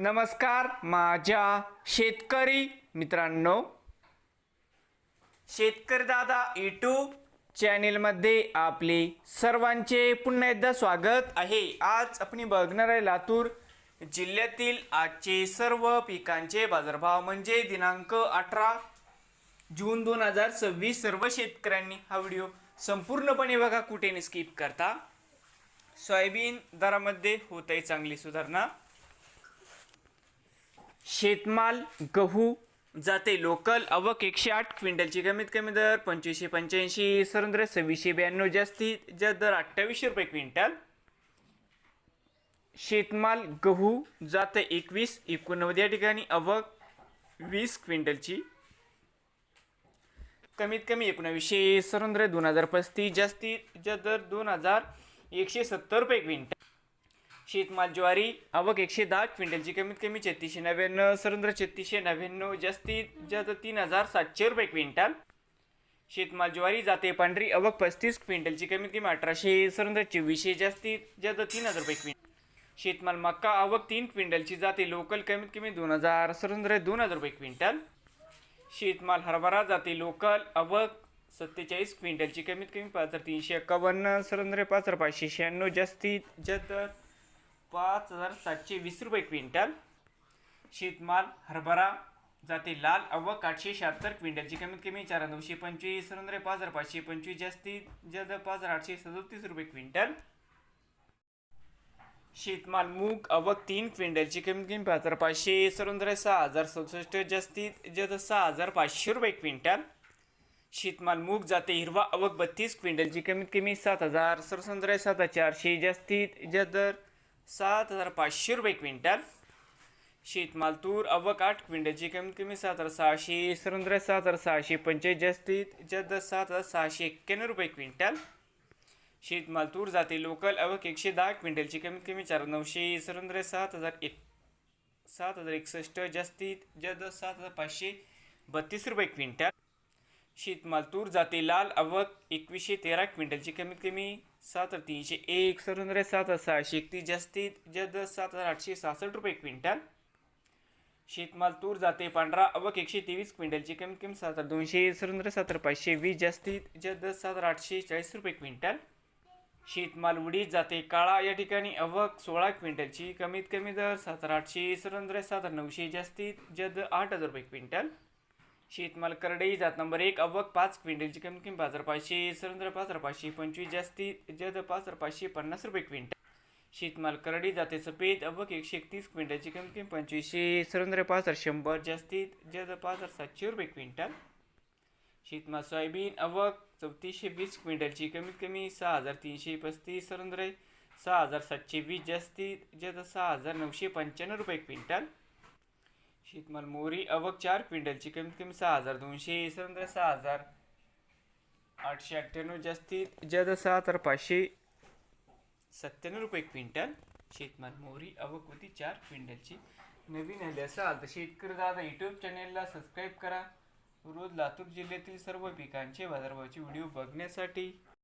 नमस्कार माझ्या शेतकरी मित्रांनो, शेतकरी दादा यूट्यूब चॅनेलमध्ये आपले सर्वांचे पुन्हा एकदा स्वागत आहे। आज आपण बघणार आहे लातूर जिल्ह्यातील आजचे सर्व पिकांचे बाजारभाव म्हणजे दिनांक 18 जून 2026। सर्व शेतकऱ्यांनी हा व्हिडिओ संपूर्णपणे बघा, कुठे स्किप करता। सोयाबीन दरामध्ये होत आहे चांगली सुधारणा। शेतमाल गहू जाते लोकल आवक 108 क्विंटलची कमीत कमी दर 2585, सरासरी 2692, जास्तीत जास्त दर 2800 रुपये क्विंटल। शेतमाल गहू जाते 2189 या ठिकाणी आवक 20 क्विंटलची, कमीत कमी 1900, सरासरी 2035, जास्तीत जास्त दर 2170 रुपये क्विंटल। शेतमाल ज्वारी आवक 110 क्विंटलची, कमीत कमी 3699, सरासरी 3699, जास्तीत जास्त 3700 रुपये क्विंटल। शेतमाल ज्वारी जाते पांढरी आवक 35 क्विंटलची, कमीत कमी 1800, सरासरी 2400, जास्तीत जास्त 3000 रुपये क्विंटल। शेतमाल मक्का आवक 3 क्विंटलची जाते लोकल, कमीत कमी 2000, सरासरी 2000 रुपये क्विंटल। शेतमाल हरभरा जाते लोकल आवक 47 क्विंटलची, कमीत कमी 5351, सरासरी 5596, जास्तीत जास्त 5720 रुपये क्विंटल। शेतमाल हरभरा जाते लाल आवक 876 क्विंटलची, कमीत कमी 4925, सरासरी 5525, जास्तीत जास्त 5837 रुपये क्विंटल। शेतमाल मूग आवक 3 क्विंटलची, कमीत कमी 5500, सरासरी 6067, जास्तीत जास्त 6500 रुपये क्विंटल। शेतमाल मूग जाते हिरवा आवक 32 क्विंटलची, कमीत कमी 7000, सरासरी 7400, जास्तीत जास्त दर 7500 रुपये क्विंटल। शेतमाल तूर आवक 8 क्विंटलची, कमीत कमी 7600, सरासरी 7625, जास्तीत जास्त 7691 रुपये क्विंटल। शेतमाल तूर जाते लोकल आवक 110 क्विंटलची, कमीत कमी 4900, सरासरी 7061, जास्तीत जास्त 7532 रुपये क्विंटल। शेतमाल तूर जाते लाल आवक 2113 क्विंटलची, कमीत कमी 7301, सरासरी 7631, जास्तीत जास्त 7866 रुपये क्विंटल। शेतमाल तूर जाते पांढरा आवक 123 क्विंटलची, कमीत कमी 7200, सरासरी 7520, जास्तीत जास्त 7840 रुपये क्विंटल। शेतमाल उडीद जाते काळा या ठिकाणी आवक 16 क्विंटलची, कमीत कमी दर 7800, सरासरी 7900, जास्तीत जास्त 8000 रुपये क्विंटल। शेतमाल करडई जात नंबर 1 आवक 5 क्विंटलची, कमीत कमी 5500, सरासरी 5525, जास्तीत जास्त 5550 रुपये क्विंटल। शेतमाल करडी जाते सफेद आवक 131 क्विंटलची, कमीत कमी 2500, सरासरी 5100, जास्तीत जास्त 5700 रुपये क्विंटल। शेतमाल सोयाबीन आवक 3420 क्विंटलची, कमीत कमी 6335, सरासरी 6720, जास्तीत जास्त 6995 रुपये क्विंटल। शेतमाल मोहरी आवक 4 क्विंटलची, कमीत कमी 6200, सरासरी 6898, जास्तीत जास्त 7597 रुपये क्विंटल। शेतमाल मोहरी आवक होती 4 क्विंटलची। नवीन आले असाल तर शेतकरी दादा यूट्यूब चॅनेलला सबस्क्राईब करा, रोज लातूर जिल्ह्यातील सर्व पिकांचे बाजारभावाचे व्हिडिओ बघण्यासाठी।